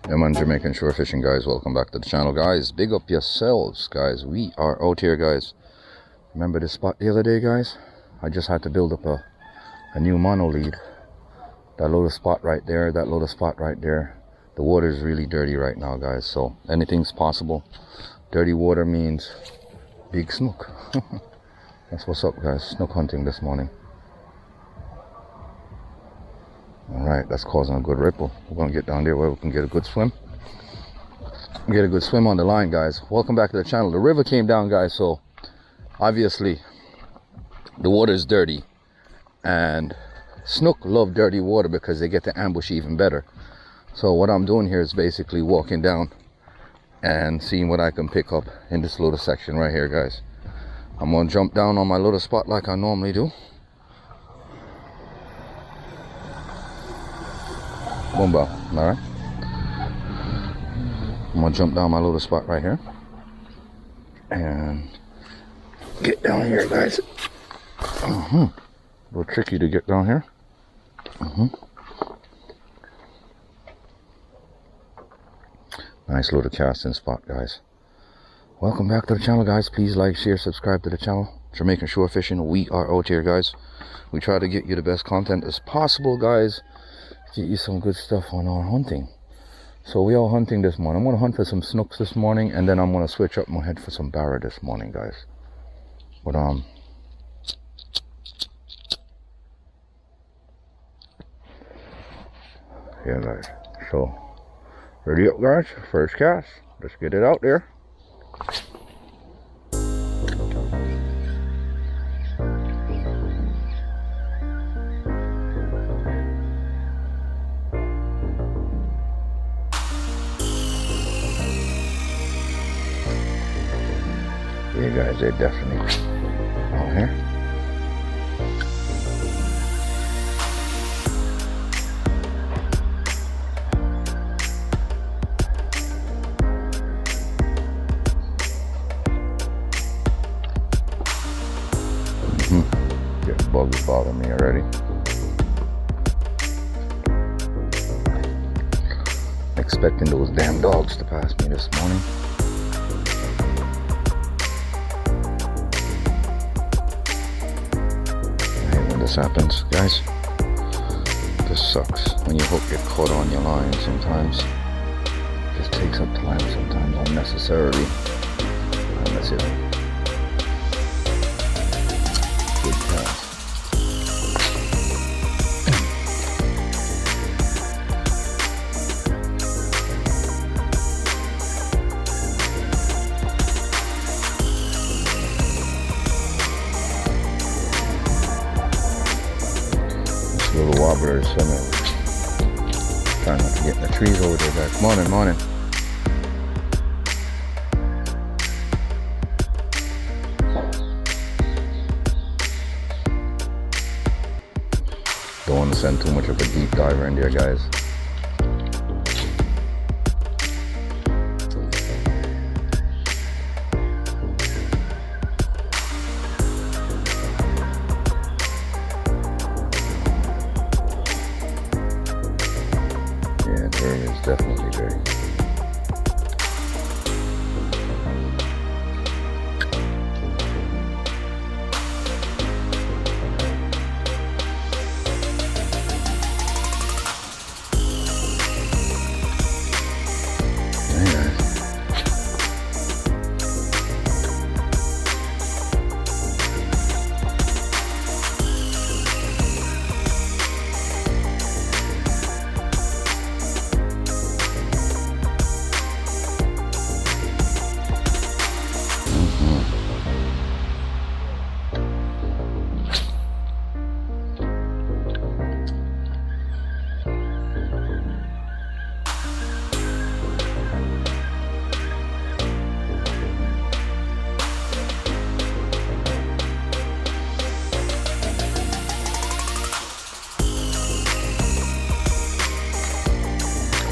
I'm on Jamaican shore fishing, guys. Welcome back to the channel, guys. Big up yourselves, guys. We are out here, guys. Remember this spot the other day, guys? I just had to build up a new mono lead. That little spot right there, that little spot right there. The water is really dirty right now, guys, so anything's possible. Dirty water means big snook. That's what's up, guys. Snook hunting this morning. Alright, that's causing a good ripple. We're gonna get down there where we can get a good swim. Get a good swim on the line, guys. Welcome back to the channel. The river came down, guys, so obviously the water is dirty, and snook love dirty water because they get to ambush even better. So what I'm doing here is basically walking down and seeing what I can pick up in this little section right here, guys. I'm gonna jump down on my little spot like I normally do. Boomba, alright. I'm gonna jump down my little spot right here and get down here, guys. A little tricky to get down here. Nice little casting spot, guys. Welcome back to the channel, guys. Please like, share, subscribe to the channel. Jamaican shore fishing. We are out here, guys. We try to get you the best content as possible, guys. Get you some good stuff on our hunting. So we are hunting this morning. I'm going to hunt for some snooks this morning, and then I'm going to switch up my head for some barra this morning, guys. But yeah, guys. So ready up, guys. First cast. Let's get it out there. Yeah, guys, they're definitely out here. Getting bugs bothering me already. Expecting those damn dogs to pass me this morning. This happens, guys. This sucks when your hook get caught on your line. Sometimes it just takes up time, sometimes unnecessarily. And that's it. Good cast. Little wobbler is swimming. Trying not to get in the trees over there, guys. Morning, morning. Don't want to send too much of a deep diver in there, guys. Yeah, there is definitely there.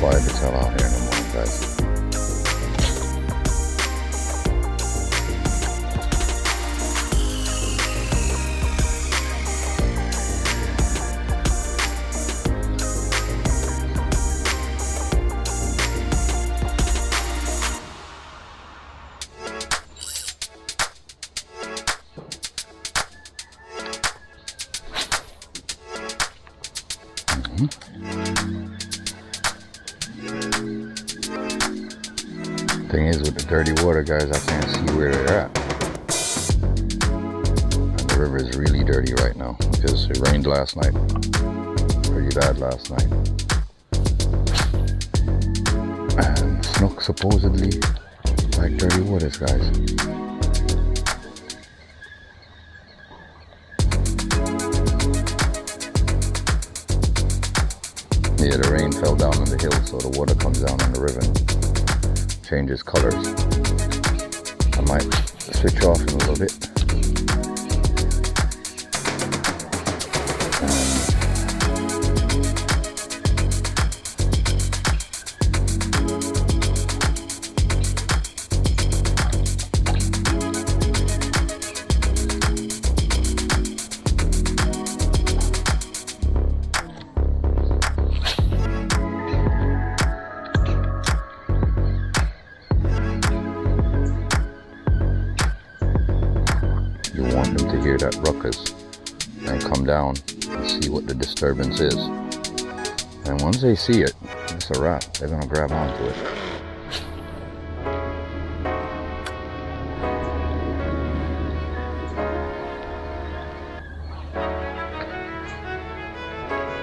Quiet to tell out here in the morning, guys. Thing is, with the dirty water, guys, I can't see where they're at. And the river is really dirty right now because it rained last night. Pretty bad last night. And snook supposedly like dirty waters, guys. Yeah, the rain fell down on the hill, so the water comes down on the river and changes colors. I might switch off in a little bit. Hear that ruckus and come down and see what the disturbance is. And once they see it, it's a wrap. They're gonna grab onto it.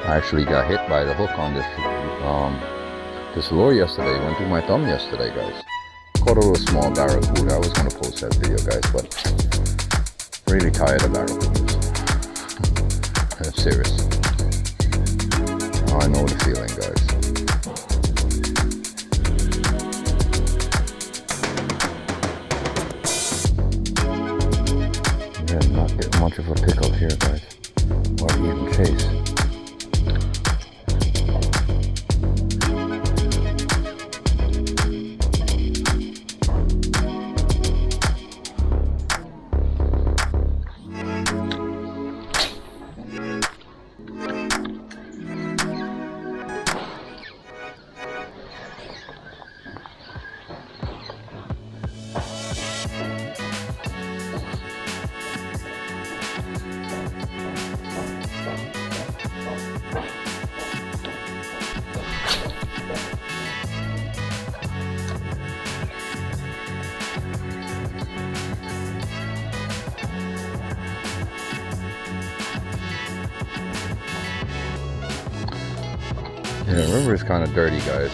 I actually got hit by the hook on this lure yesterday. Went through my thumb yesterday, guys. Caught a little small barracuda. I was gonna post that video, guys, but really tired of barracudas. I'm serious. I know the feeling, guys. Yeah, not getting much of a pickup here, guys. Or even chase. Yeah, the river is kind of dirty, guys.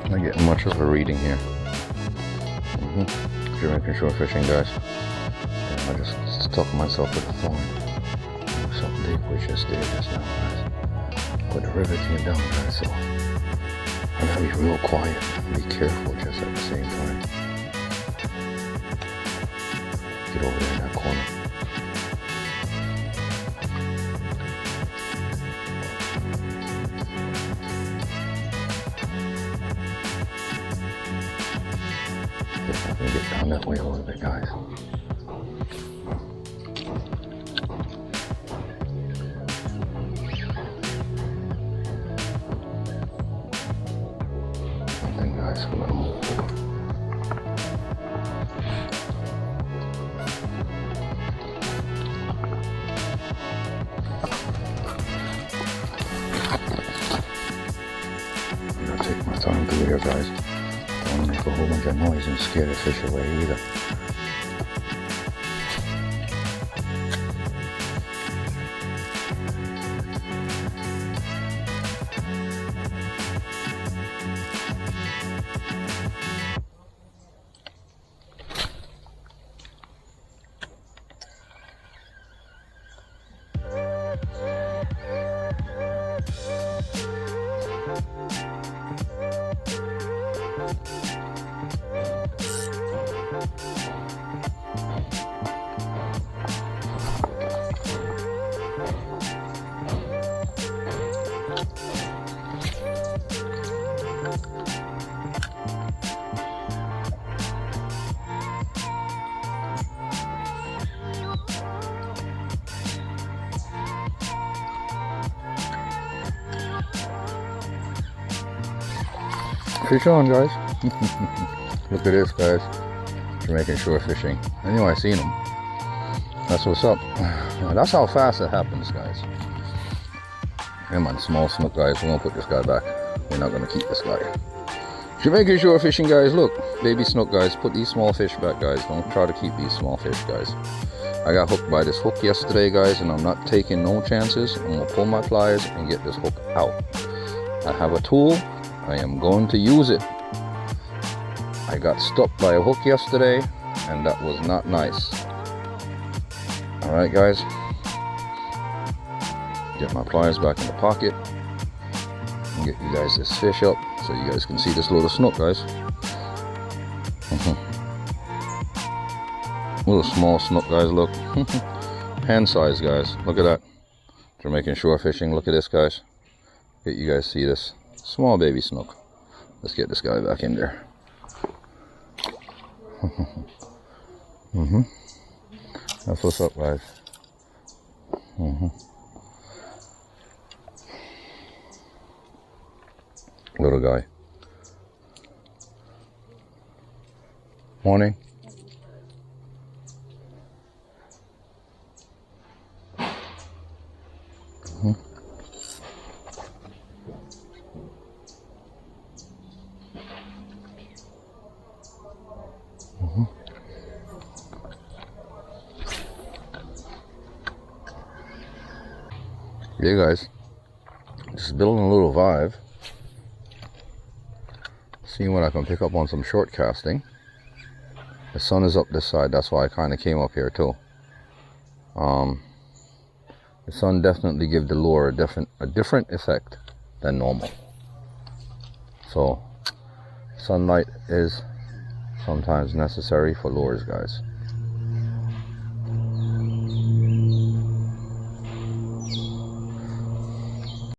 Not getting much of a reading here. Jamaican shore fishing, guys. And I just stuck myself with a thorn. Something deep was just there just now, guys. But the river came down, guys, so I gotta be real quiet and be careful just at the same time. Get over there in that corner. I can get down that way a little bit, guys. Something nice for them. I'm gonna take my time through here, guys. Don't want to make a whole bunch of noise and scare the fish away either. Fish on, guys. Look at this, guys. Jamaican shore fishing. I knew I seen them. That's what's up. That's how fast it happens, guys. Yeah man, small snook guys. We're gonna put this guy back. We're not gonna keep this guy. Jamaican shore fishing guys, look, baby snook guys, put these small fish back guys. Don't try to keep these small fish guys. I got hooked by this hook yesterday guys, and I'm not taking no chances. I'm gonna pull my pliers and get this hook out. I have a tool, I am going to use it. I got stuck by a hook yesterday and that was not nice. Alright guys, get my pliers back in the pocket and get you guys this fish up so you guys can see this little snook guys. Little small snook guys, look. Hand size guys, look at that. Jamaican shore fishing, look at this guys. Get you guys see this small baby snook. Let's get this guy back in there. That's what's up guys. Little guy. Morning. Yeah guys, just building a little vibe, seeing what I can pick up on some short casting. The sun is up this side, that's why I kind of came up here too. The sun definitely gives the lure a different effect than normal. So sunlight is sometimes necessary for lures guys.